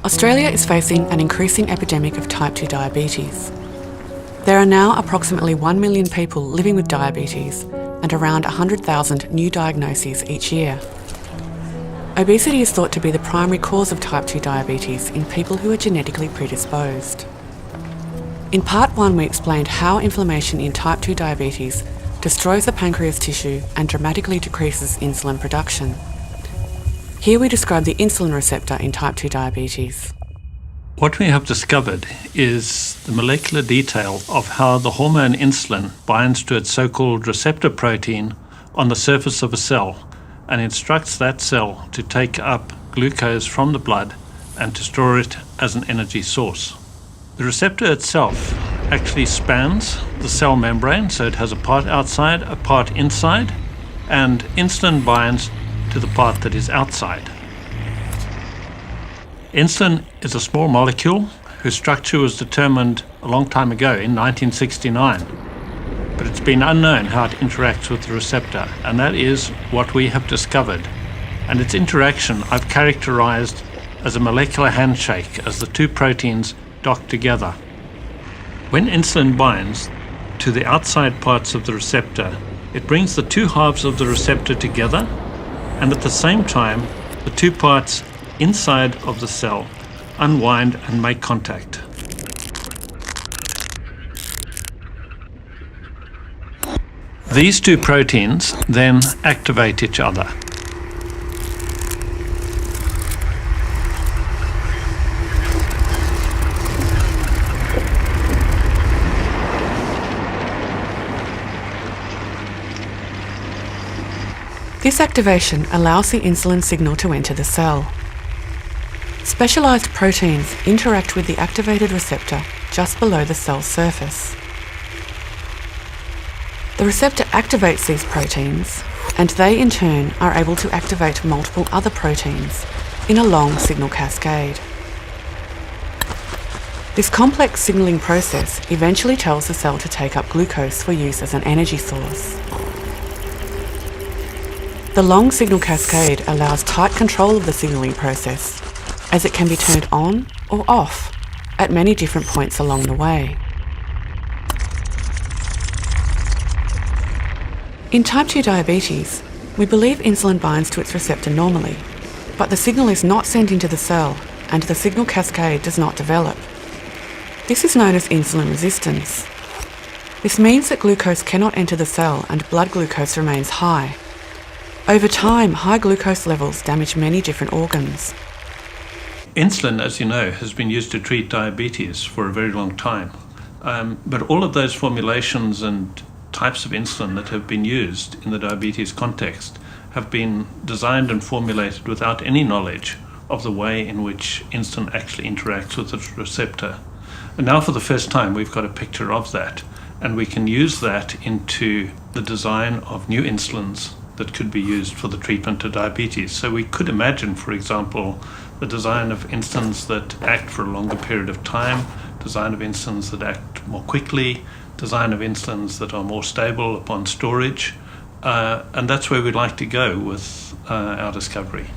Australia is facing an increasing epidemic of type 2 diabetes. There are now approximately 1 million people living with diabetes and around 100,000 new diagnoses each year. Obesity is thought to be the primary cause of type 2 diabetes in people who are genetically predisposed. In part 1, we explained how inflammation in type 2 diabetes destroys the pancreas tissue and dramatically decreases insulin production. Here we describe the insulin receptor in type 2 diabetes. What we have discovered is the molecular detail of how the hormone insulin binds to its so-called receptor protein on the surface of a cell and instructs that cell to take up glucose from the blood and to store it as an energy source. The receptor itself actually spans the cell membrane, so it has a part outside, a part inside, and insulin binds to the part that is outside. Insulin is a small molecule whose structure was determined a long time ago in 1969, but it's been unknown how it interacts with the receptor, and that is what we have discovered. And its interaction I've characterized as a molecular handshake as the two proteins dock together. When insulin binds to the outside parts of the receptor, it brings the two halves of the receptor together, and at the same time, the two parts inside of the cell unwind and make contact. These two proteins then activate each other. This activation allows the insulin signal to enter the cell. Specialised proteins interact with the activated receptor just below the cell's surface. The receptor activates these proteins, and they in turn are able to activate multiple other proteins in a long signal cascade. This complex signalling process eventually tells the cell to take up glucose for use as an energy source. The long signal cascade allows tight control of the signalling process, as it can be turned on or off at many different points along the way. In type 2 diabetes, we believe insulin binds to its receptor normally, but the signal is not sent into the cell and the signal cascade does not develop. This is known as insulin resistance. This means that glucose cannot enter the cell and blood glucose remains high. Over time, high glucose levels damage many different organs. Insulin, as you know, has been used to treat diabetes for a very long time. But all of those formulations and types of insulin that have been used in the diabetes context have been designed and formulated without any knowledge of the way in which insulin actually interacts with the receptor. And now for the first time we've got a picture of that, and we can use that into the design of new insulins that could be used for the treatment of diabetes. So we could imagine, for example, the design of insulins that act for a longer period of time, design of insulins that act more quickly, design of insulins that are more stable upon storage, and that's where we'd like to go with our discovery.